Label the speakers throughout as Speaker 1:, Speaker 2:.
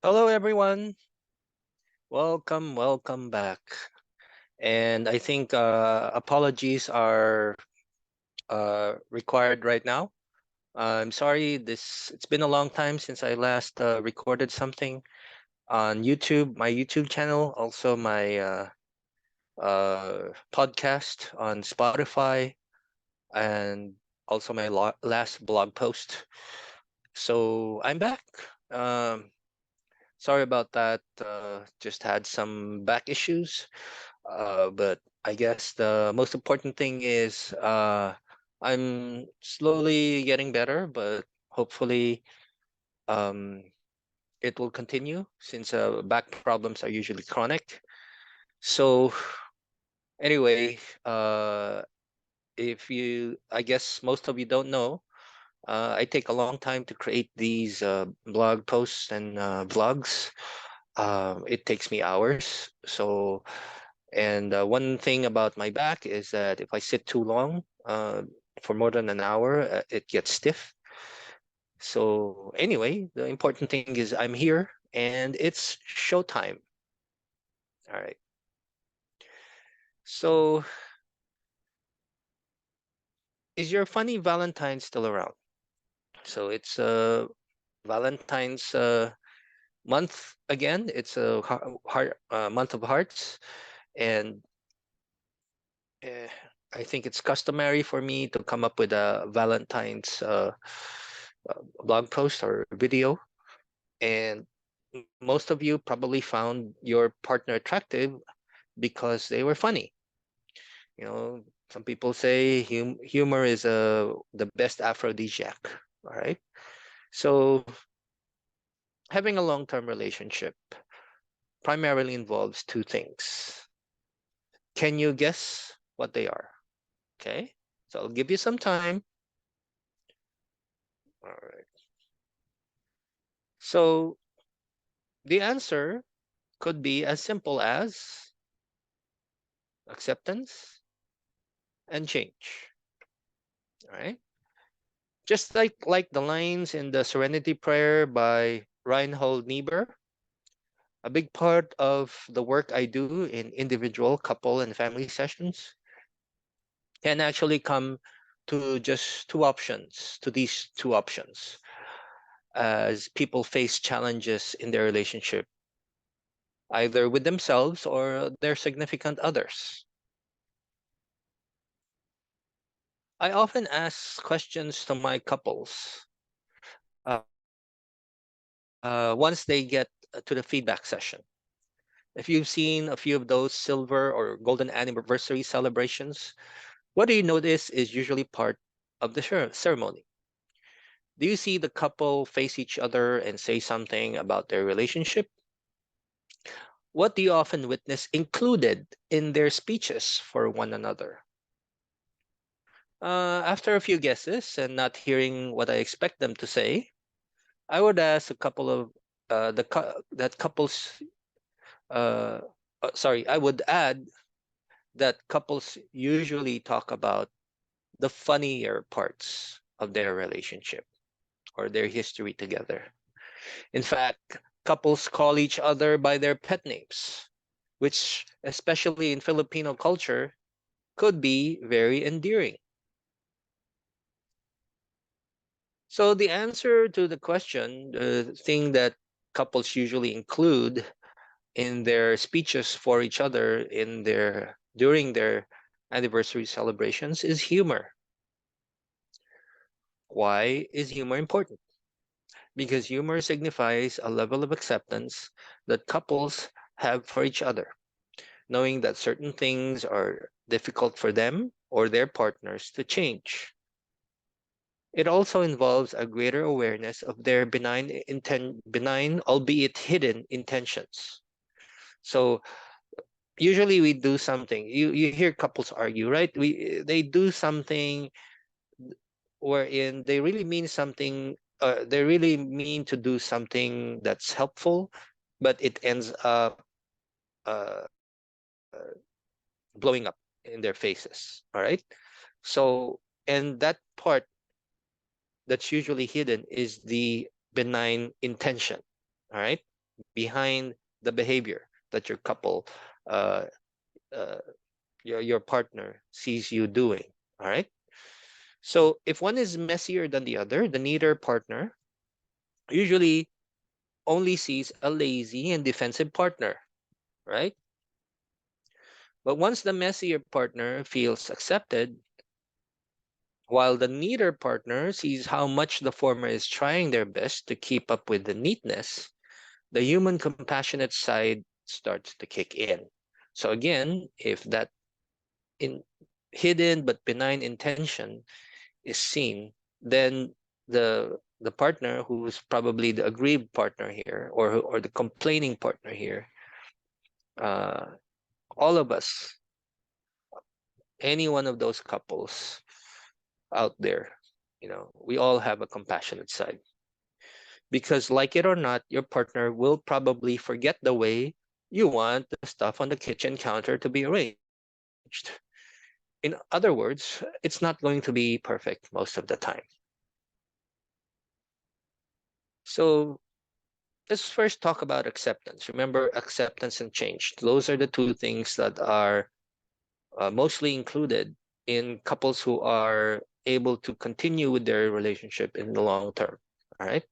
Speaker 1: Hello, everyone. Welcome back. And I think apologies are required right now. I'm sorry. It's been a long time since I last recorded something on YouTube, my YouTube channel, also my podcast on Spotify, and also my last blog post. So I'm back. Um, Sorry about that. Just had some back issues. But I guess the most important thing is I'm slowly getting better, but hopefully um, it will continue since back problems are usually chronic. So anyway, if you, I guess most of you don't know, I take a long time to create these blog posts and vlogs. It takes me hours. And one thing about my back is that if I sit too long, for more than an hour, it gets stiff. So anyway, the important thing is I'm here and it's showtime. All right. So is your funny Valentine still around? So it's Valentine's month again. It's a month of hearts, and uh, I think it's customary for me to come up with a Valentine's blog post or video. And most of you probably found your partner attractive because they were funny. You know, some people say humor is the best aphrodisiac. All right. So having a long-term relationship primarily involves two things. Can you guess what they are? Okay. So I'll give you some time. All right. So the answer could be as simple as acceptance and change. All right. Just like the lines in the Serenity Prayer by Reinhold Niebuhr, a big part of the work I do in individual, couple, and family sessions can actually come to just these two options as people face challenges in their relationship, either with themselves or their significant others. I often ask questions to my couples once they get to the feedback session. If you've seen a few of those silver or golden anniversary celebrations, what do you notice is usually part of the ceremony? Do you see the couple face each other and say something about their relationship? What do you often witness included in their speeches for one another? After a few guesses and not hearing what I expect them to say, I would ask a couple of that couples. Uh, Sorry, I would add that couples usually talk about the funnier parts of their relationship or their history together. In fact, couples call each other by their pet names, which, especially in Filipino culture, could be very endearing. So, the answer to the question, the thing that couples usually include in their speeches for each other in their during their anniversary celebrations is humor. Why is humor important? Because humor signifies a level of acceptance that couples have for each other, knowing that certain things are difficult for them or their partners to change. It also involves a greater awareness of their benign, albeit hidden intentions. So usually we do something. You hear couples argue, right? They do something wherein they really mean something. They really mean to do something that's helpful, but it ends up uh, blowing up in their faces. All right. So, and that part that's usually hidden is the benign intention. All right. behind the behavior that your couple, uh, uh, your partner sees you doing. All right. So if one is messier than the other, the neater partner usually only sees a lazy and defensive partner, right? But once the messier partner feels accepted, while the neater partner sees how much the former is trying their best to keep up with the neatness, the human compassionate side starts to kick in. So again, if that in hidden but benign intention is seen, then the partner who's probably the aggrieved partner here, or the complaining partner here, uh, all of us, any one of those couples out there, we all have a compassionate side, because like it or not, your partner will probably forget the way you want the stuff on the kitchen counter to be arranged. In other words, it's not going to be perfect most of the time. So let's first talk about acceptance. Remember, acceptance and change. Those are the two things that are mostly included in couples who are able to continue with their relationship in the long term. All right.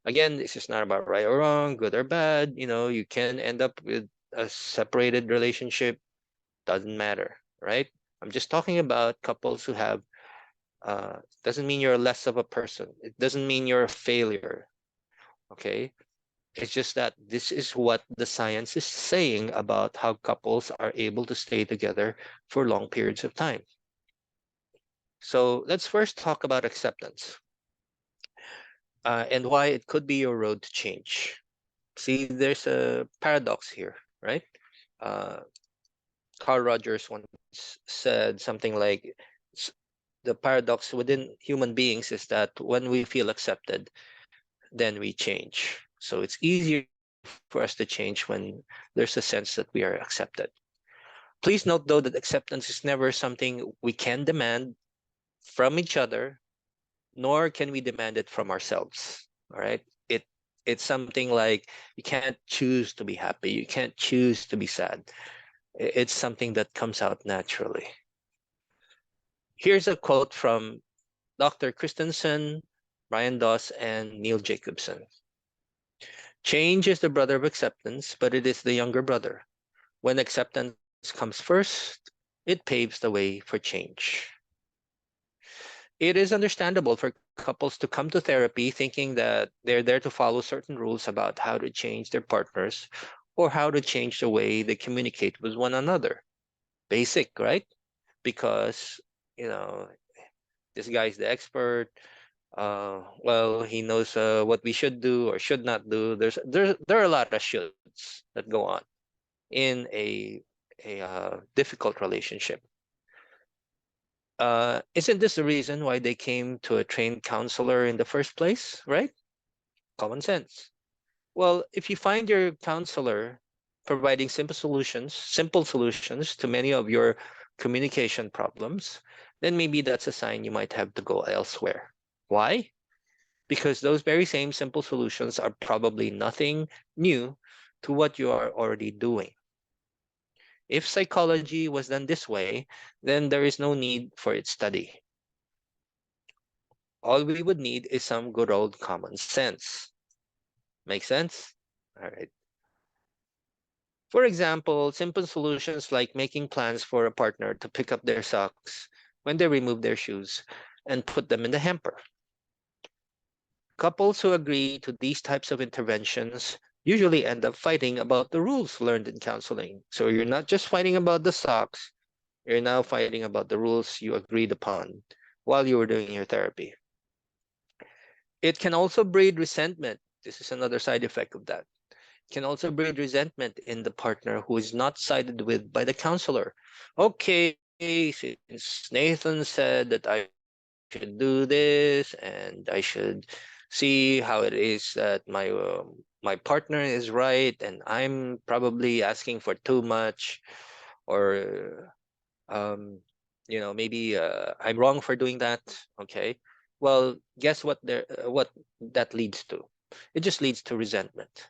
Speaker 1: Again, this is not about right or wrong, good or bad. You can end up with a separated relationship. Doesn't matter, right? I'm just talking about couples who have. Doesn't mean you're less of a person. It doesn't mean you're a failure. Okay. It's just that this is what the science is saying about how couples are able to stay together for long periods of time. So let's first talk about acceptance, and why it could be your road to change. See, there's a paradox here, right? Uh, Carl Rogers once said something like, "S- the paradox within human beings is that when we feel accepted, then we change. So it's easier for us to change when there's a sense that we are accepted." Please note, though, that acceptance is never something we can demand from each other, nor can we demand it from ourselves. All right. It's something like you can't choose to be happy. You can't choose to be sad. It's something that comes out naturally. Here's a quote from Dr. Christensen, Brian Doss, and Neil Jacobson. Change is the brother of acceptance, but it is the younger brother. When acceptance comes first, it paves the way for change. It is understandable for couples to come to therapy thinking that they're there to follow certain rules about how to change their partners, or how to change the way they communicate with one another. Basic, right? Because, you know, this guy's the expert. Well, he knows what we should do or should not do. There are a lot of shoulds that go on in a difficult relationship. Isn't this the reason why they came to a trained counselor in the first place, right? Common sense. Well, if you find your counselor providing simple solutions to many of your communication problems, then maybe that's a sign you might have to go elsewhere. Why? Because those very same simple solutions are probably nothing new to what you are already doing. If psychology was done this way, then there is no need for its study. All we would need is some good old common sense. Make sense? All right. For example, simple solutions like making plans for a partner to pick up their socks when they remove their shoes and put them in the hamper. Couples who agree to these types of interventions usually end up fighting about the rules learned in counseling. So you're not just fighting about the socks, you're now fighting about the rules you agreed upon while you were doing your therapy. It can also breed resentment. This is another side effect of that. Can also breed resentment in the partner who is not sided with by the counselor. Okay, since Nathan said that I should do this and I should see how it is that my partner is right, and I'm probably asking for too much, or maybe I'm wrong for doing that. Okay, well, guess what? What that leads to? It just leads to resentment.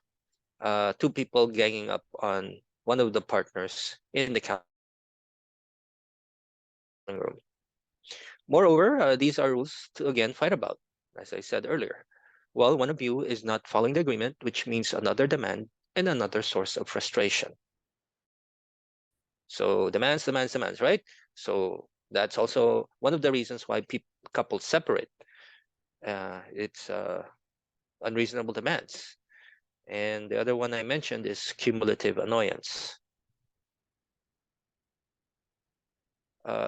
Speaker 1: two people ganging up on one of the partners in the counseling room. Moreover, these are rules to again fight about, as I said earlier. Well, one of you is not following the agreement, which means another demand and another source of frustration. So demands, right? So that's also one of the reasons why couples separate. It's unreasonable demands. And the other one I mentioned is cumulative annoyance.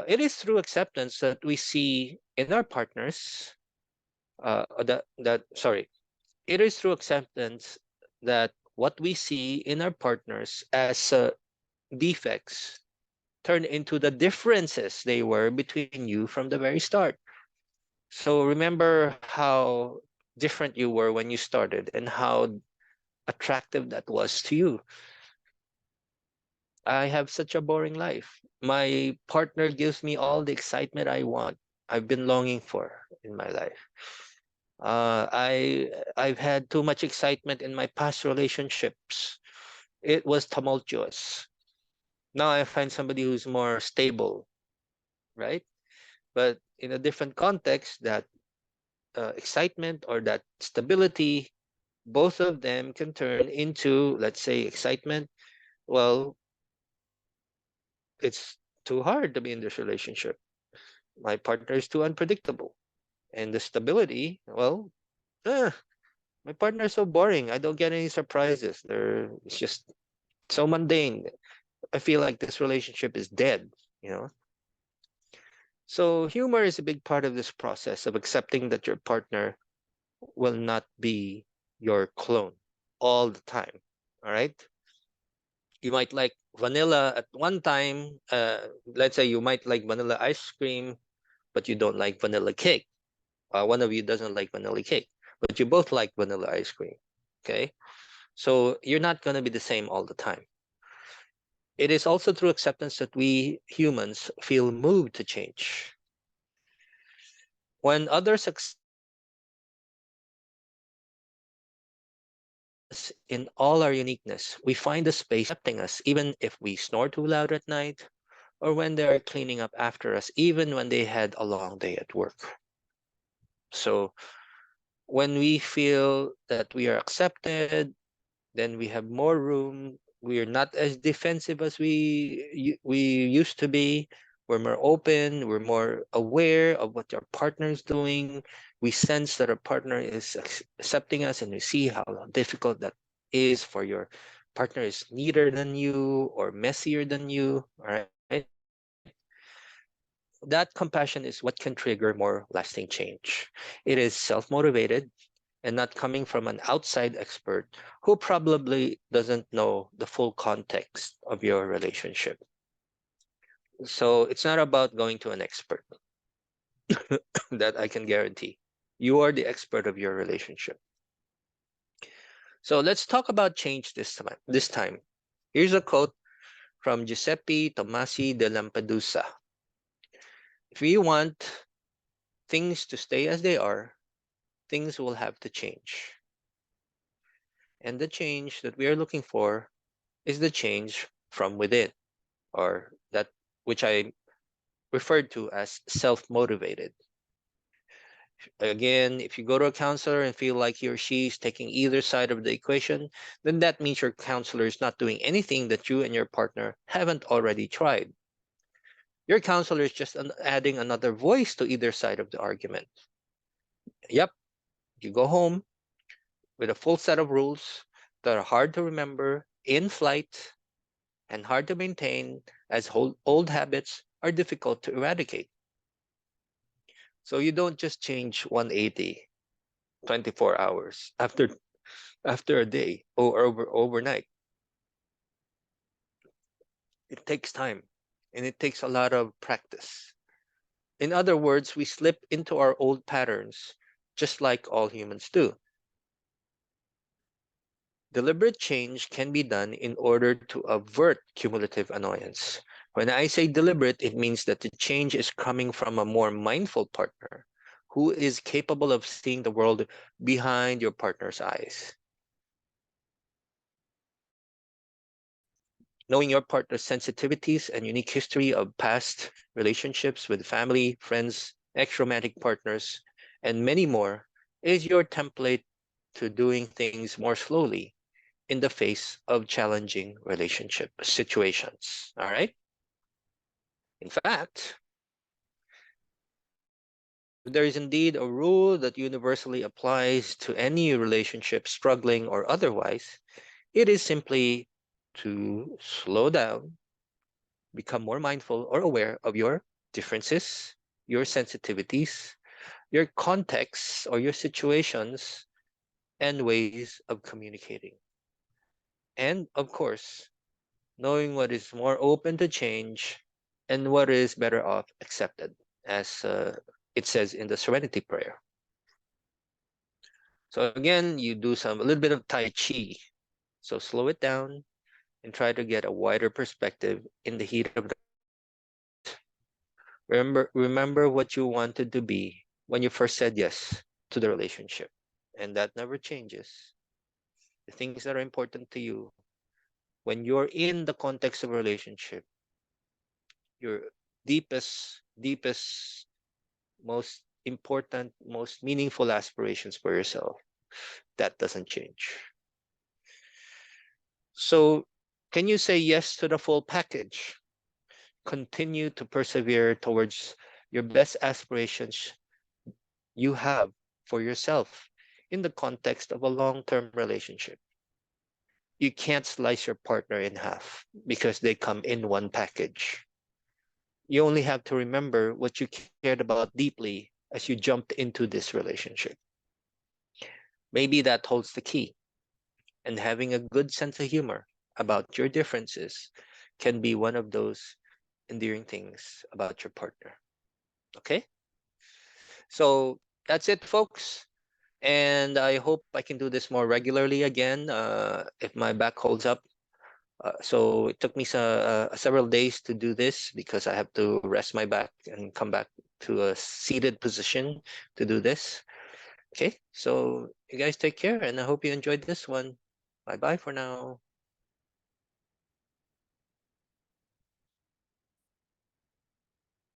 Speaker 1: It is through acceptance that we see in our partners that sorry, it is through acceptance that what we see in our partners as defects turn into the differences they were between you from the very start. So remember how different you were when you started and how attractive that was to you. I have such a boring life. My partner gives me all the excitement I want. I've been longing for in my life. I've had too much excitement in my past relationships. It was tumultuous. Now I find somebody who's more stable, right? But in a different context, that excitement or that stability, both of them can turn into, let's say, excitement. Well, it's too hard to be in this relationship. My partner is too unpredictable. And the stability, well, eh, my partner is so boring. I don't get any surprises. It's just so mundane. I feel like this relationship is dead, you know? So humor is a big part of this process of accepting that your partner will not be your clone all the time. All right. You might like vanilla at one time. Let's say you might like vanilla ice cream, but you don't like vanilla cake. One of you doesn't like vanilla cake, but you both like vanilla ice cream. Okay. So you're not going to be the same all the time. It is also through acceptance that we humans feel moved to change. When others us in all our uniqueness, we find a space accepting us, even if we snore too loud at night, or when they are cleaning up after us, even when they had a long day at work. So when we feel that we are accepted, then we have more room. We are not as defensive as we used to be. We're more open. We're more aware of what our partner is doing. We sense that our partner is accepting us, and we see how difficult that is for your partner is neater than you or messier than you. All right. That compassion is what can trigger more lasting change. It is self-motivated and not coming from an outside expert who probably doesn't know the full context of your relationship. So it's not about going to an expert that I can guarantee. You are the expert of your relationship. So let's talk about change this time. Here's a quote from Giuseppe Tomasi de Lampedusa. If we want things to stay as they are, things will have to change. And the change that we are looking for is the change from within, or that which I referred to as self-motivated. Again, if you go to a counselor and feel like he or she is taking either side of the equation, then that means your counselor is not doing anything that you and your partner haven't already tried. Your counselor is just adding another voice to either side of the argument. Yep, you go home with a full set of rules that are hard to remember in flight and hard to maintain, as old habits are difficult to eradicate. So you don't just change 180 24 hours after a day or overnight. It takes time and it takes a lot of practice. In other words, we slip into our old patterns just like all humans do. Deliberate change can be done in order to avert cumulative annoyance. When I say deliberate, it means that the change is coming from a more mindful partner who is capable of seeing the world behind your partner's eyes. Knowing your partner's sensitivities and unique history of past relationships with family, friends, ex-romantic partners, and many more is your template to doing things more slowly in the face of challenging relationship situations. All right? In fact, if there is indeed a rule that universally applies to any relationship, struggling or otherwise, it is simply to slow down, become more mindful or aware of your differences, your sensitivities, your contexts or your situations, and ways of communicating. And of course, knowing what is more open to change and what is better off accepted, as it says in the Serenity Prayer. So again, you do a little bit of Tai Chi. So slow it down and try to get a wider perspective in the heat of the moment. Remember what you wanted to be when you first said yes to the relationship. And that never changes. The things that are important to you when you're in the context of a relationship, your deepest, most important, most meaningful aspirations for yourself, that doesn't change. So, can you say yes to the full package? Continue to persevere towards your best aspirations you have for yourself in the context of a long-term relationship. You can't slice your partner in half because they come in one package. You only have to remember what you cared about deeply as you jumped into this relationship. Maybe that holds the key, and having a good sense of humor about your differences can be one of those endearing things about your partner. Okay? So that's it, folks. And I hope I can do this more regularly again if my back holds up. So it took me several days to do this because I have to rest my back and come back to a seated position to do this. Okay, so you guys take care, and I hope you enjoyed this one. Bye bye for now.